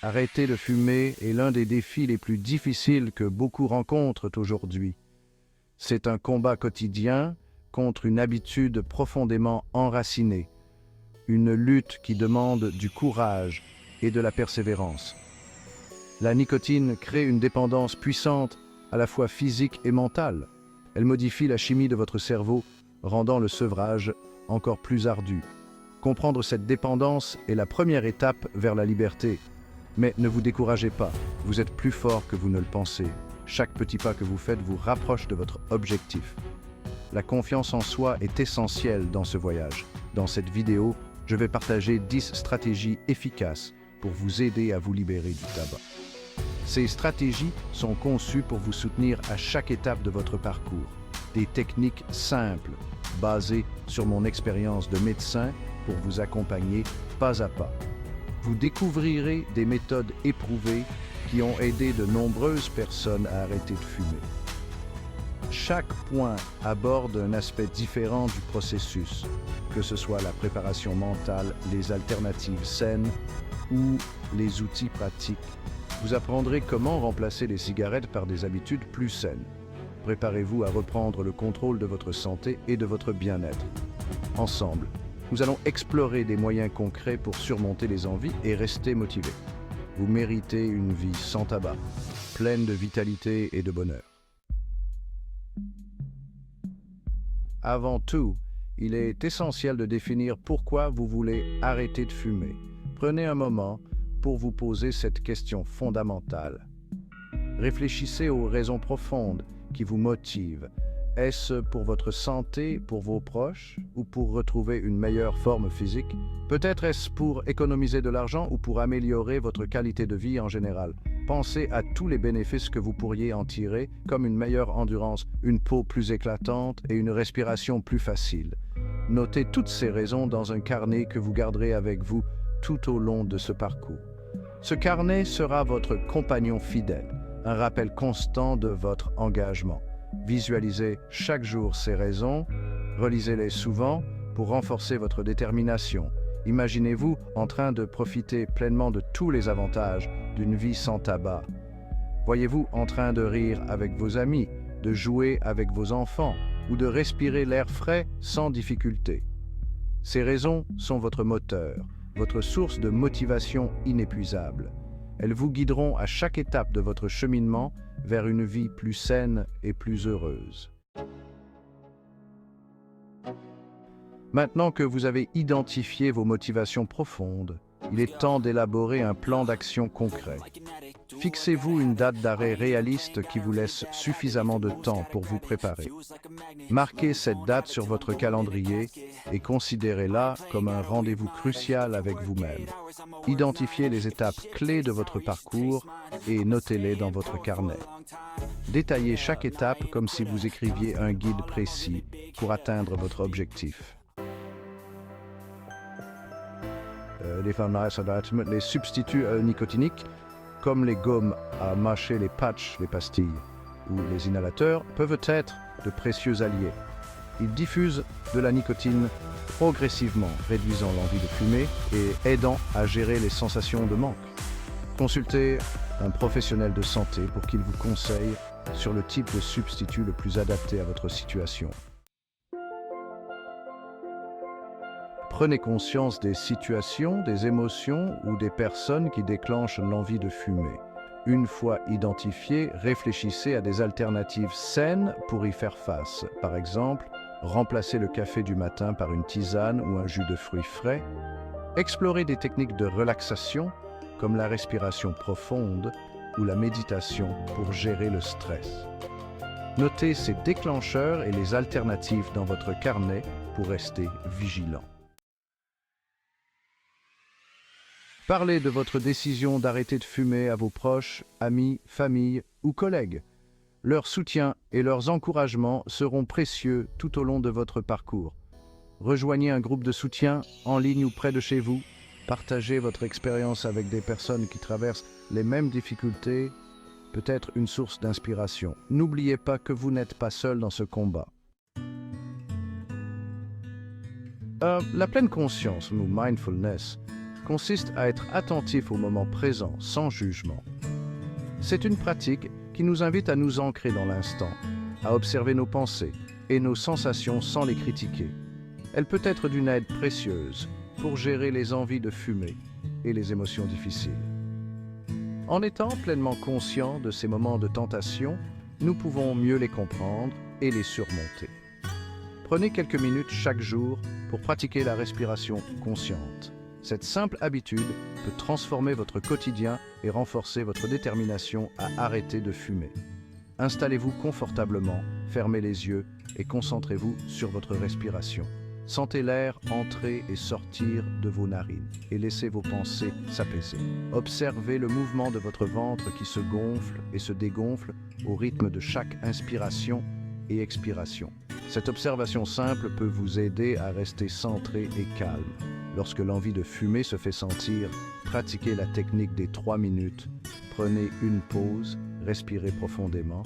Arrêter de fumer est l'un des défis les plus difficiles que beaucoup rencontrent aujourd'hui. C'est un combat quotidien contre une habitude profondément enracinée, une lutte qui demande du courage et de la persévérance. La nicotine crée une dépendance puissante, à la fois physique et mentale. Elle modifie la chimie de votre cerveau, rendant le sevrage encore plus ardu. Comprendre cette dépendance est la première étape vers la liberté. Mais ne vous découragez pas, vous êtes plus fort que vous ne le pensez. Chaque petit pas que vous faites vous rapproche de votre objectif. La confiance en soi est essentielle dans ce voyage. Dans cette vidéo, je vais partager 10 stratégies efficaces pour vous aider à vous libérer du tabac. Ces stratégies sont conçues pour vous soutenir à chaque étape de votre parcours. Des techniques simples, basées sur mon expérience de médecin pour vous accompagner pas à pas. Vous découvrirez des méthodes éprouvées qui ont aidé de nombreuses personnes à arrêter de fumer. Chaque point aborde un aspect différent du processus, que ce soit la préparation mentale, les alternatives saines ou les outils pratiques. Vous apprendrez comment remplacer les cigarettes par des habitudes plus saines. Préparez-vous à reprendre le contrôle de votre santé et de votre bien-être. Ensemble, nous allons explorer des moyens concrets pour surmonter les envies et rester motivé. Vous méritez une vie sans tabac, pleine de vitalité et de bonheur. Avant tout, il est essentiel de définir pourquoi vous voulez arrêter de fumer. Prenez un moment pour vous poser cette question fondamentale. Réfléchissez aux raisons profondes qui vous motivent. Est-ce pour votre santé, pour vos proches ou pour retrouver une meilleure forme physique? Peut-être est-ce pour économiser de l'argent ou pour améliorer votre qualité de vie en général. Pensez à tous les bénéfices que vous pourriez en tirer, comme une meilleure endurance, une peau plus éclatante et une respiration plus facile. Notez toutes ces raisons dans un carnet que vous garderez avec vous tout au long de ce parcours. Ce carnet sera votre compagnon fidèle, un rappel constant de votre engagement. Visualisez chaque jour ces raisons, relisez-les souvent pour renforcer votre détermination. Imaginez-vous en train de profiter pleinement de tous les avantages d'une vie sans tabac. Voyez-vous en train de rire avec vos amis, de jouer avec vos enfants ou de respirer l'air frais sans difficulté. Ces raisons sont votre moteur, votre source de motivation inépuisable. Elles vous guideront à chaque étape de votre cheminement vers une vie plus saine et plus heureuse. Maintenant que vous avez identifié vos motivations profondes, il est temps d'élaborer un plan d'action concret. Fixez-vous une date d'arrêt réaliste qui vous laisse suffisamment de temps pour vous préparer. Marquez cette date sur votre calendrier et considérez-la comme un rendez-vous crucial avec vous-même. Identifiez les étapes clés de votre parcours et notez-les dans votre carnet. Détaillez chaque étape comme si vous écriviez un guide précis pour atteindre votre objectif. Les substituts nicotiniques, comme les gommes à mâcher, les patchs, les pastilles ou les inhalateurs, peuvent être de précieux alliés. Ils diffusent de la nicotine progressivement, réduisant l'envie de fumer et aidant à gérer les sensations de manque. Consultez un professionnel de santé pour qu'il vous conseille sur le type de substitut le plus adapté à votre situation. Prenez conscience des situations, des émotions ou des personnes qui déclenchent l'envie de fumer. Une fois identifiées, réfléchissez à des alternatives saines pour y faire face. Par exemple, remplacer le café du matin par une tisane ou un jus de fruits frais. Explorez des techniques de relaxation comme la respiration profonde ou la méditation pour gérer le stress. Notez ces déclencheurs et les alternatives dans votre carnet pour rester vigilant. Parlez de votre décision d'arrêter de fumer à vos proches, amis, famille ou collègues. Leur soutien et leurs encouragements seront précieux tout au long de votre parcours. Rejoignez un groupe de soutien en ligne ou près de chez vous. Partagez votre expérience avec des personnes qui traversent les mêmes difficultés, peut-être une source d'inspiration. N'oubliez pas que vous n'êtes pas seul dans ce combat. La pleine conscience, ou mindfulness, consiste à être attentif au moment présent, sans jugement. C'est une pratique qui nous invite à nous ancrer dans l'instant, à observer nos pensées et nos sensations sans les critiquer. Elle peut être d'une aide précieuse pour gérer les envies de fumer et les émotions difficiles. En étant pleinement conscients de ces moments de tentation, nous pouvons mieux les comprendre et les surmonter. Prenez quelques minutes chaque jour pour pratiquer la respiration consciente. Cette simple habitude peut transformer votre quotidien et renforcer votre détermination à arrêter de fumer. Installez-vous confortablement, fermez les yeux et concentrez-vous sur votre respiration. Sentez l'air entrer et sortir de vos narines et laissez vos pensées s'apaiser. Observez le mouvement de votre ventre qui se gonfle et se dégonfle au rythme de chaque inspiration et expiration. Cette observation simple peut vous aider à rester centré et calme. Lorsque l'envie de fumer se fait sentir, pratiquez la technique des 3 minutes. Prenez une pause, respirez profondément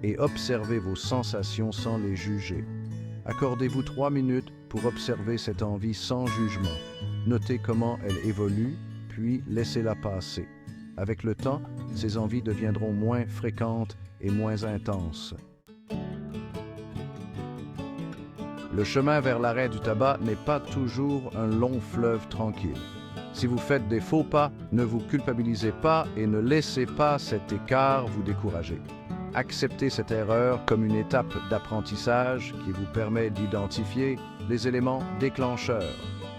et observez vos sensations sans les juger. Accordez-vous 3 minutes pour observer cette envie sans jugement. Notez comment elle évolue, puis laissez-la passer. Avec le temps, ces envies deviendront moins fréquentes et moins intenses. Le chemin vers l'arrêt du tabac n'est pas toujours un long fleuve tranquille. Si vous faites des faux pas, ne vous culpabilisez pas et ne laissez pas cet écart vous décourager. Acceptez cette erreur comme une étape d'apprentissage qui vous permet d'identifier les éléments déclencheurs.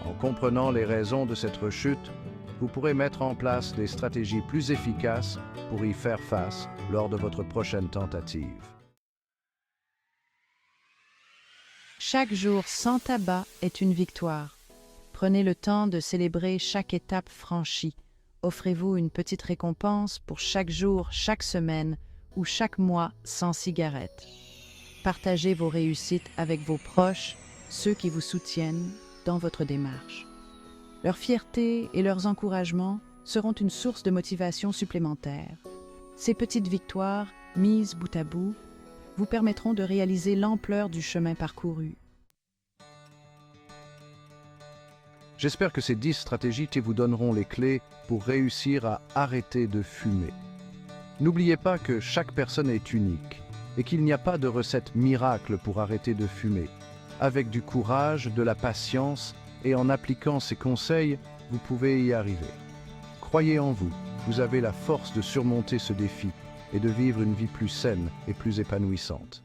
En comprenant les raisons de cette rechute, vous pourrez mettre en place des stratégies plus efficaces pour y faire face lors de votre prochaine tentative. Chaque jour sans tabac est une victoire. Prenez le temps de célébrer chaque étape franchie. Offrez-vous une petite récompense pour chaque jour, chaque semaine ou chaque mois sans cigarette. Partagez vos réussites avec vos proches, ceux qui vous soutiennent dans votre démarche. Leur fierté et leurs encouragements seront une source de motivation supplémentaire. Ces petites victoires, mises bout à bout, vous permettront de réaliser l'ampleur du chemin parcouru. J'espère que ces 10 stratégies vous donneront les clés pour réussir à arrêter de fumer. N'oubliez pas que chaque personne est unique et qu'il n'y a pas de recette miracle pour arrêter de fumer. Avec du courage, de la patience et en appliquant ces conseils, vous pouvez y arriver. Croyez en vous, vous avez la force de surmonter ce défi et de vivre une vie plus saine et plus épanouissante.